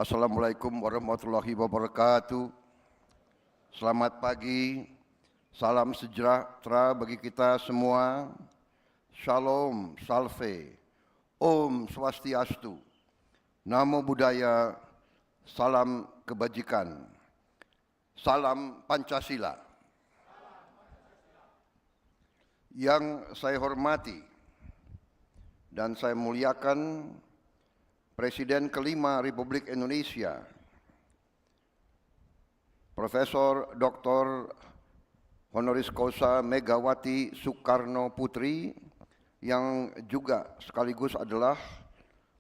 Assalamualaikum warahmatullahi wabarakatuh. Selamat pagi, salam sejahtera bagi kita semua. Shalom, salve, Om Swastiastu, Namo Buddhaya, salam kebajikan, salam Pancasila. Yang saya hormati dan saya muliakan Presiden kelima Republik Indonesia, Profesor Dr. Honoris Causa Megawati Soekarno Putri, yang juga sekaligus adalah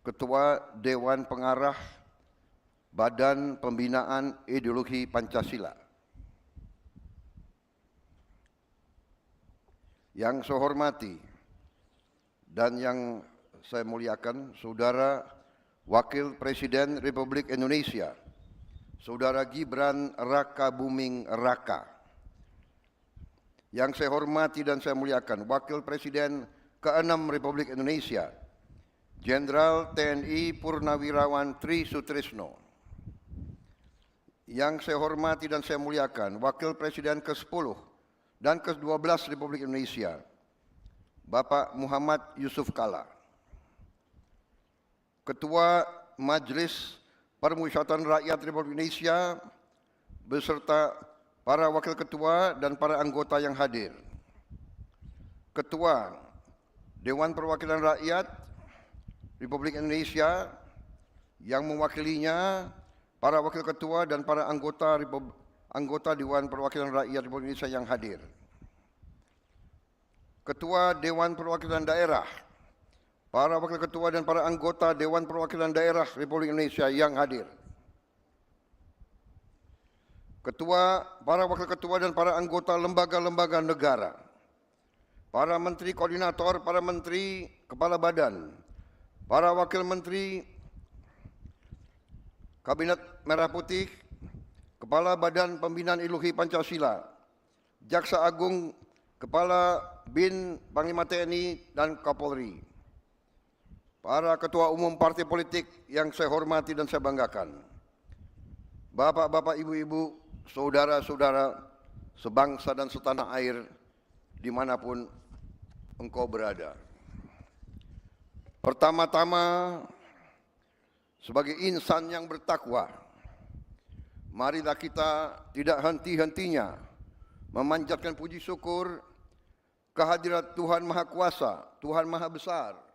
Ketua Dewan Pengarah Badan Pembinaan Ideologi Pancasila. Yang saya hormati dan yang saya muliakan Saudara Wakil Presiden Republik Indonesia, Saudara Gibran Rakabuming Raka. Yang saya hormati dan saya muliakan Wakil Presiden ke-6 Republik Indonesia, Jenderal TNI Purnawirawan Tri Sutrisno. Yang saya hormati dan saya muliakan Wakil Presiden ke-10 dan ke-12 Republik Indonesia, Bapak Muhammad Yusuf Kalla. Ketua Majelis Permusyawaratan Rakyat Republik Indonesia beserta para wakil ketua dan para anggota yang hadir. Ketua Dewan Perwakilan Rakyat Republik Indonesia yang mewakilinya para wakil ketua dan para anggota Dewan Perwakilan Rakyat Republik Indonesia yang hadir. Ketua Dewan Perwakilan Daerah, para wakil ketua dan para anggota Dewan Perwakilan Daerah Republik Indonesia yang hadir. Para wakil ketua dan para anggota lembaga-lembaga negara. Para menteri koordinator, para menteri kepala badan, para wakil menteri Kabinet Merah Putih, Kepala Badan Pembinaan Ideologi Pancasila, Jaksa Agung, Kepala BIN, Panglima TNI, dan Kapolri. Para ketua umum partai politik yang saya hormati dan saya banggakan, bapak-bapak, ibu-ibu, saudara-saudara sebangsa dan setanah air dimanapun engkau berada. Pertama-tama, sebagai insan yang bertakwa, marilah kita tidak henti-hentinya memanjatkan puji syukur kehadirat Tuhan Maha Kuasa, Tuhan Maha Besar,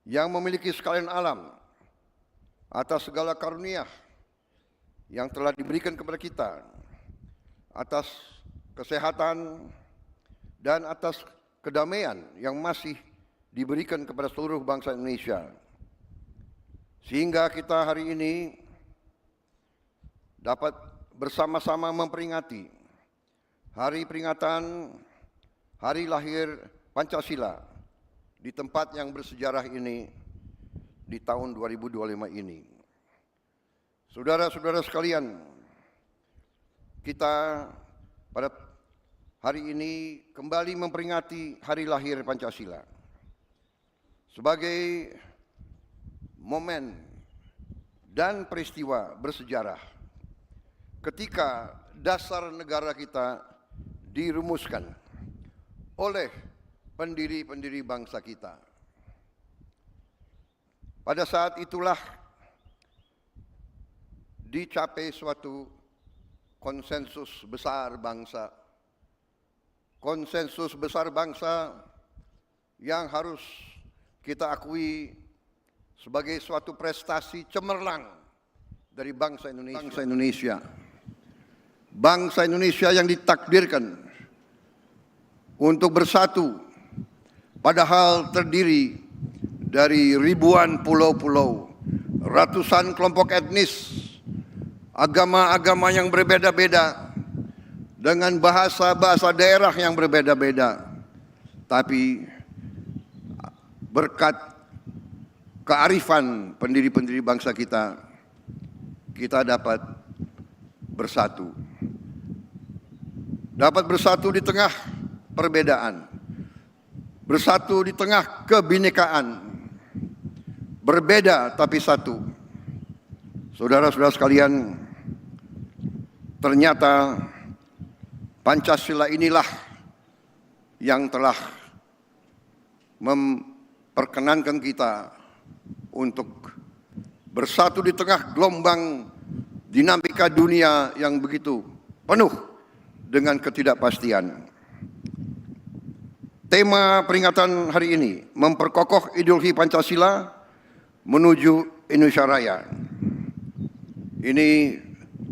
yang memiliki sekalian alam, atas segala karunia yang telah diberikan kepada kita, atas kesehatan dan atas kedamaian yang masih diberikan kepada seluruh bangsa Indonesia. Sehingga kita hari ini dapat bersama-sama memperingati hari peringatan Hari Lahir Pancasila di tempat yang bersejarah ini di tahun 2025 ini. Saudara-saudara sekalian, kita pada hari ini kembali memperingati Hari Lahir Pancasila sebagai momen dan peristiwa bersejarah ketika dasar negara kita dirumuskan oleh pendiri-pendiri bangsa kita. Pada saat itulah dicapai suatu konsensus besar bangsa. Konsensus besar bangsa yang harus kita akui sebagai suatu prestasi cemerlang dari bangsa Indonesia. Bangsa Indonesia yang ditakdirkan untuk bersatu, padahal terdiri dari ribuan pulau-pulau, ratusan kelompok etnis, agama-agama yang berbeda-beda, dengan bahasa-bahasa daerah yang berbeda-beda. Tapi berkat kearifan pendiri-pendiri bangsa kita, kita dapat bersatu. Dapat bersatu di tengah perbedaan, bersatu di tengah kebinekaan, berbeda tapi satu. Saudara-saudara sekalian, ternyata Pancasila inilah yang telah memperkenankan kita untuk bersatu di tengah gelombang dinamika dunia yang begitu penuh dengan ketidakpastian. Tema peringatan hari ini memperkokoh ideologi Pancasila menuju Indonesia Raya. Ini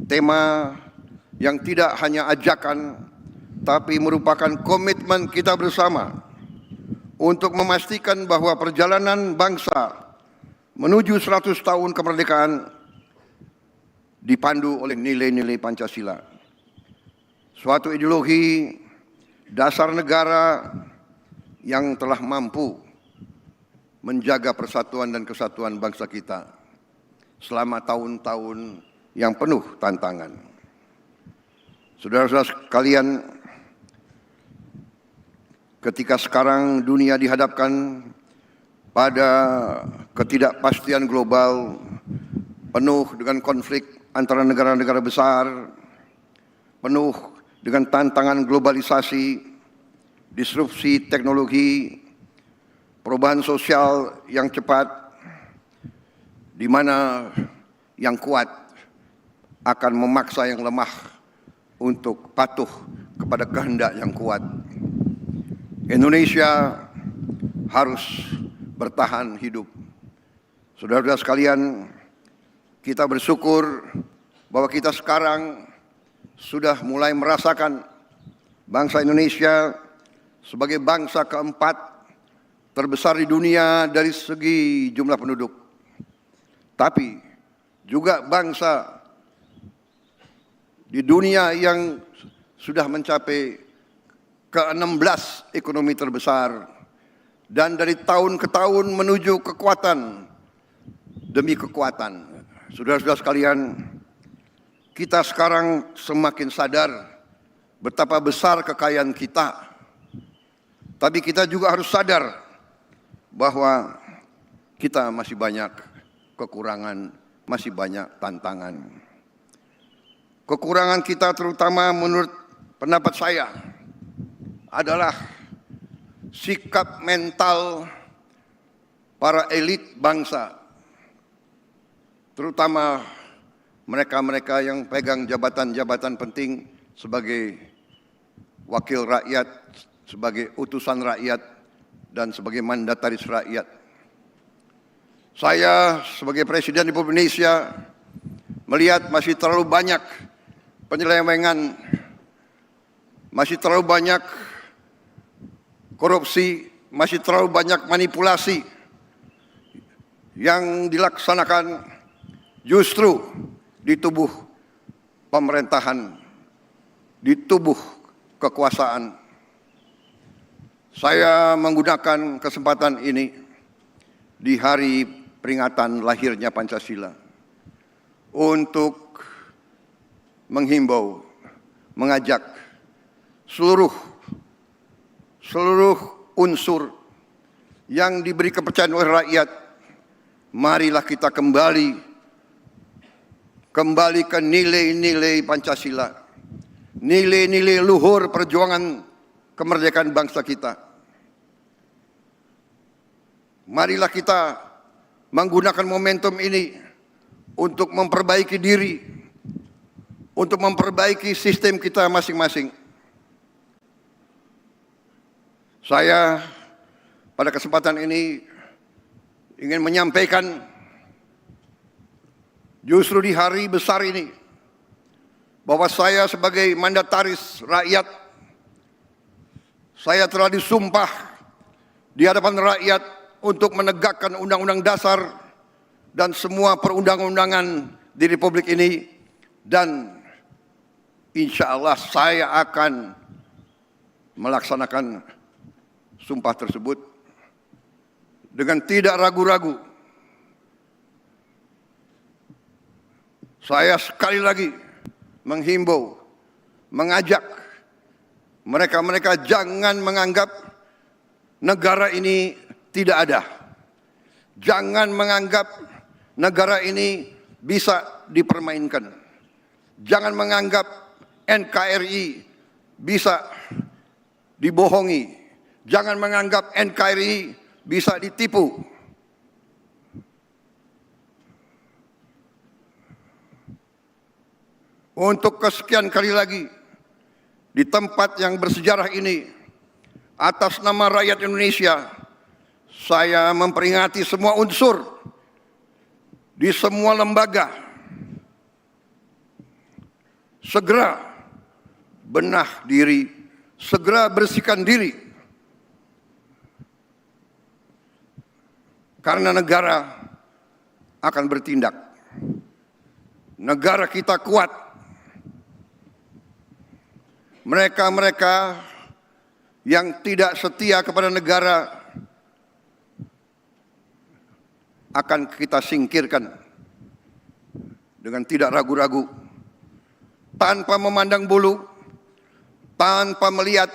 tema yang tidak hanya ajakan, tapi merupakan komitmen kita bersama untuk memastikan bahwa perjalanan bangsa menuju 100 tahun kemerdekaan dipandu oleh nilai-nilai Pancasila. Suatu ideologi dasar negara yang telah mampu menjaga persatuan dan kesatuan bangsa kita selama tahun-tahun yang penuh tantangan. Saudara-saudara sekalian, ketika sekarang dunia dihadapkan pada ketidakpastian global penuh dengan konflik antara negara-negara besar, penuh dengan tantangan globalisasi, disrupsi teknologi, perubahan sosial yang cepat, di mana yang kuat akan memaksa yang lemah untuk patuh kepada kehendak yang kuat. Indonesia harus bertahan hidup. Saudara-saudara sekalian, kita bersyukur bahwa kita sekarang sudah mulai merasakan bangsa Indonesia sebagai bangsa keempat terbesar di dunia dari segi jumlah penduduk. Tapi juga bangsa di dunia yang sudah mencapai ke-16 ekonomi terbesar, dan dari tahun ke tahun menuju kekuatan demi kekuatan. Saudara-saudara sekalian, kita sekarang semakin sadar betapa besar kekayaan kita. Tapi kita juga harus sadar bahwa kita masih banyak kekurangan, masih banyak tantangan. Kekurangan kita terutama menurut pendapat saya adalah sikap mental para elit bangsa, terutama mereka-mereka yang pegang jabatan-jabatan penting sebagai wakil rakyat, sebagai utusan rakyat, dan sebagai mandataris rakyat. Saya sebagai Presiden Republik Indonesia melihat masih terlalu banyak penyelewengan, masih terlalu banyak korupsi, masih terlalu banyak manipulasi yang dilaksanakan justru di tubuh pemerintahan, di tubuh kekuasaan. Saya menggunakan kesempatan ini di hari peringatan lahirnya Pancasila untuk menghimbau, mengajak seluruh unsur yang diberi kepercayaan oleh rakyat, marilah kita kembali ke nilai-nilai Pancasila, nilai-nilai luhur perjuangan kemerdekaan bangsa kita. Marilah kita menggunakan momentum ini untuk memperbaiki diri, untuk memperbaiki sistem kita masing-masing. Saya pada kesempatan ini ingin menyampaikan, justru di hari besar ini, bahwa saya sebagai mandataris rakyat, saya telah disumpah di hadapan rakyat untuk menegakkan Undang-Undang Dasar dan semua perundang-undangan di Republik ini, dan insya Allah saya akan melaksanakan sumpah tersebut dengan tidak ragu-ragu. Saya sekali lagi menghimbau, mengajak mereka-mereka jangan menganggap negara ini tidak ada. Jangan menganggap negara ini bisa dipermainkan. Jangan menganggap NKRI bisa dibohongi. Jangan menganggap NKRI bisa ditipu. Untuk kesekian kali lagi, di tempat yang bersejarah ini, atas nama rakyat Indonesia, saya memperingati semua unsur di semua lembaga. Segera benah diri, segera bersihkan diri. Karena negara akan bertindak. Negara kita kuat. Mereka-mereka yang tidak setia kepada negara akan kita singkirkan dengan tidak ragu-ragu, tanpa memandang bulu, tanpa melihat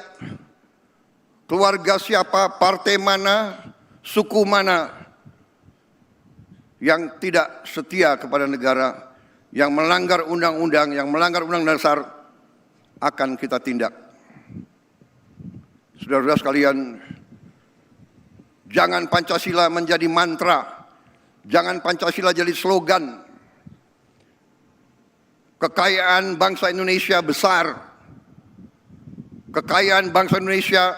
keluarga siapa, partai mana, suku mana yang tidak setia kepada negara, yang melanggar undang-undang, yang melanggar undang dasar, akan kita tindak. Saudara-saudara sekalian, jangan Pancasila menjadi mantra, jangan Pancasila jadi slogan. Kekayaan bangsa Indonesia besar. Kekayaan bangsa Indonesia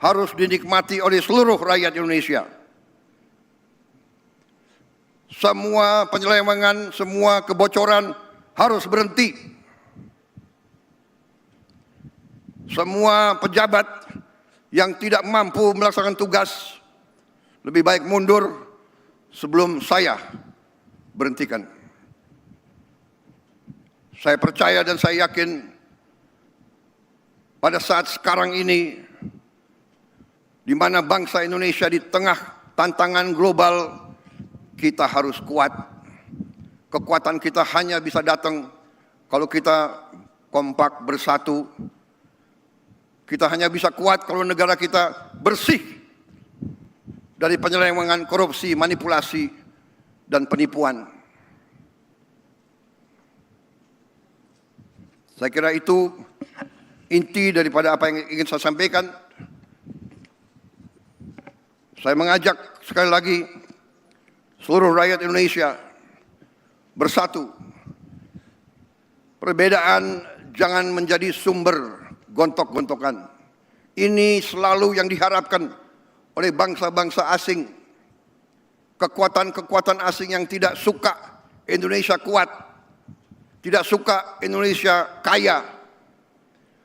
harus dinikmati oleh seluruh rakyat Indonesia. Semua penyelewengan, semua kebocoran harus berhenti. Semua pejabat yang tidak mampu melaksanakan tugas lebih baik mundur sebelum saya berhentikan. Saya percaya dan saya yakin pada saat sekarang ini, di mana bangsa Indonesia di tengah tantangan global, kita harus kuat. Kekuatan kita hanya bisa datang kalau kita kompak bersatu. Kita hanya bisa kuat kalau negara kita bersih dari penyelewengan, korupsi, manipulasi, dan penipuan. Saya kira itu inti daripada apa yang ingin saya sampaikan. Saya mengajak sekali lagi seluruh rakyat Indonesia bersatu. Perbedaan jangan menjadi sumber gontok-gontokan. Ini selalu yang diharapkan oleh bangsa-bangsa asing. Kekuatan-kekuatan asing yang tidak suka Indonesia kuat, tidak suka Indonesia kaya.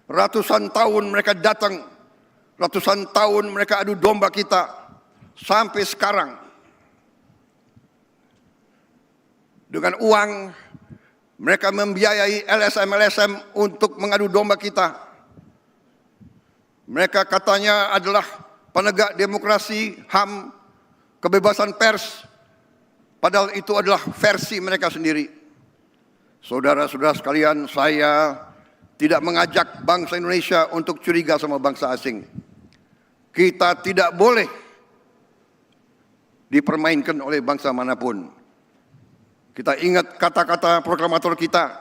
Ratusan tahun mereka datang, ratusan tahun mereka adu domba kita, sampai sekarang. Dengan uang, mereka membiayai LSM-LSM untuk mengadu domba kita. Mereka katanya adalah penegak demokrasi, HAM, kebebasan pers. Padahal itu adalah versi mereka sendiri. Saudara-saudara sekalian, saya tidak mengajak bangsa Indonesia untuk curiga sama bangsa asing. Kita tidak boleh dipermainkan oleh bangsa manapun. Kita ingat kata-kata proklamator kita.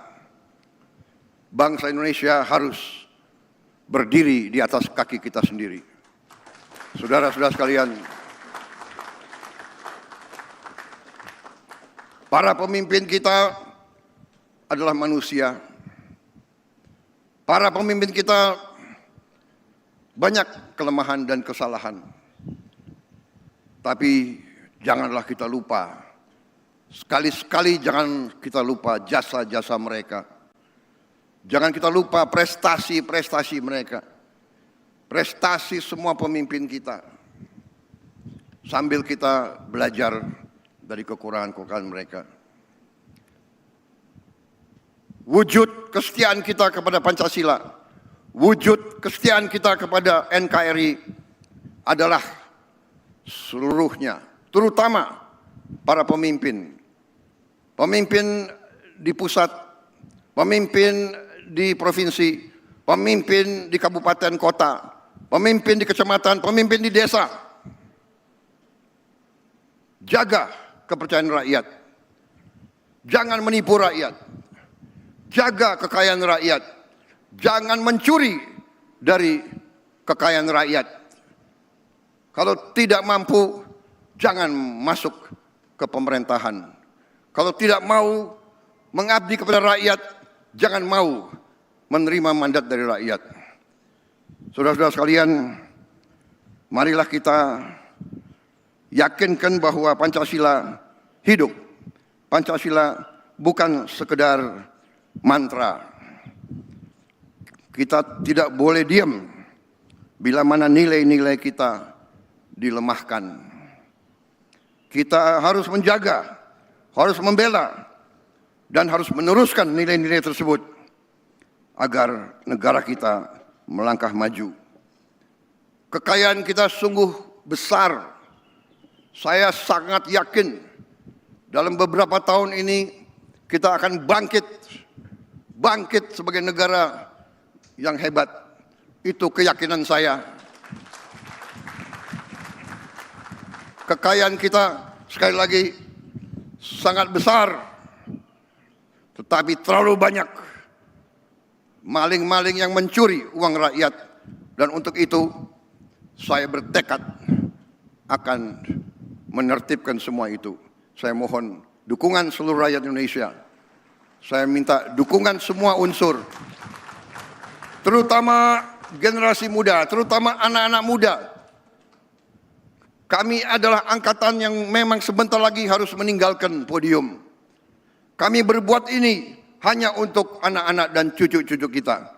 Bangsa Indonesia harus berdiri di atas kaki kita sendiri. Saudara-saudara sekalian, para pemimpin kita adalah manusia. Para pemimpin kita banyak kelemahan dan kesalahan. Tapi janganlah kita lupa, sekali-sekali jangan kita lupa jasa-jasa mereka. Jangan kita lupa prestasi-prestasi mereka. Prestasi semua pemimpin kita. Sambil kita belajar dari kekurangan-kekurangan mereka. Wujud kesetiaan kita kepada Pancasila, wujud kesetiaan kita kepada NKRI adalah seluruhnya, terutama para pemimpin. Pemimpin di pusat, pemimpin di provinsi, pemimpin di kabupaten kota, pemimpin di kecamatan, pemimpin di desa. Jaga kepercayaan rakyat. Jangan menipu rakyat. Jaga kekayaan rakyat. Jangan mencuri dari kekayaan rakyat. Kalau tidak mampu, jangan masuk ke pemerintahan. Kalau tidak mau mengabdi kepada rakyat, jangan mau menerima mandat dari rakyat. Saudara-saudara sekalian, marilah kita yakinkan bahwa Pancasila hidup. Pancasila bukan sekedar mantra. Kita tidak boleh diam bila mana nilai-nilai kita dilemahkan. Kita harus menjaga, harus membela, dan harus meneruskan nilai-nilai tersebut agar negara kita melangkah maju. Kekayaan kita sungguh besar. Saya sangat yakin dalam beberapa tahun ini kita akan bangkit sebagai negara yang hebat. Itu keyakinan saya. Kekayaan kita sekali lagi sangat besar, tetapi terlalu banyak maling-maling yang mencuri uang rakyat. Dan untuk itu saya bertekad akan menertibkan semua itu. Saya mohon dukungan seluruh rakyat Indonesia. Saya minta dukungan semua unsur, terutama generasi muda, terutama anak-anak muda. Kami adalah angkatan yang memang sebentar lagi harus meninggalkan podium. Kami berbuat ini hanya untuk anak-anak dan cucu-cucu kita.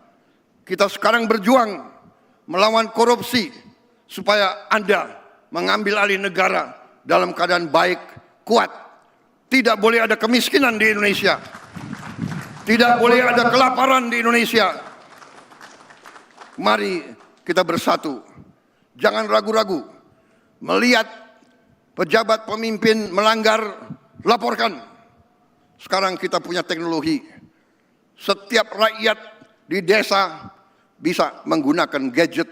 Kita sekarang berjuang melawan korupsi supaya Anda mengambil alih negara dalam keadaan baik, kuat. Tidak boleh ada kemiskinan di Indonesia. Tidak boleh ada kelaparan di Indonesia. Mari kita bersatu. Jangan ragu-ragu. Melihat pejabat pemimpin melanggar, laporkan. Sekarang kita punya teknologi. Setiap rakyat di desa bisa menggunakan gadget.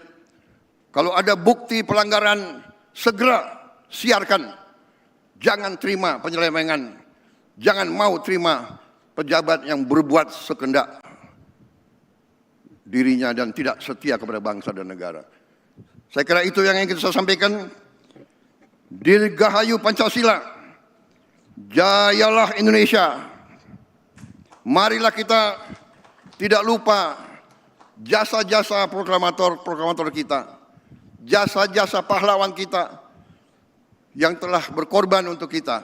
Kalau ada bukti pelanggaran, segera siarkan. Jangan terima penyelewengan. Jangan mau terima pejabat yang berbuat sekendak dirinya dan tidak setia kepada bangsa dan negara. Saya kira itu yang ingin saya sampaikan. Dirgahayu Pancasila, jayalah Indonesia. Marilah kita tidak lupa jasa-jasa proklamator kita, jasa-jasa pahlawan kita yang telah berkorban untuk kita.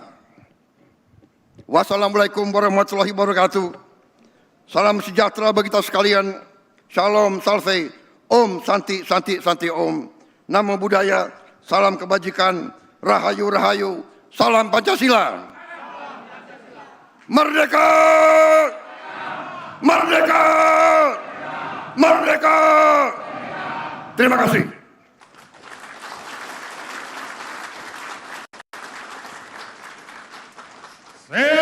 Wassalamualaikum warahmatullahi wabarakatuh. Salam sejahtera bagi kita sekalian. Shalom, salve, om, santi, santi, santi, om. Namo Buddhaya, salam kebajikan, rahayu, rahayu, salam Pancasila. Merdeka! Merdeka! Merdeka! Terima kasih. Saya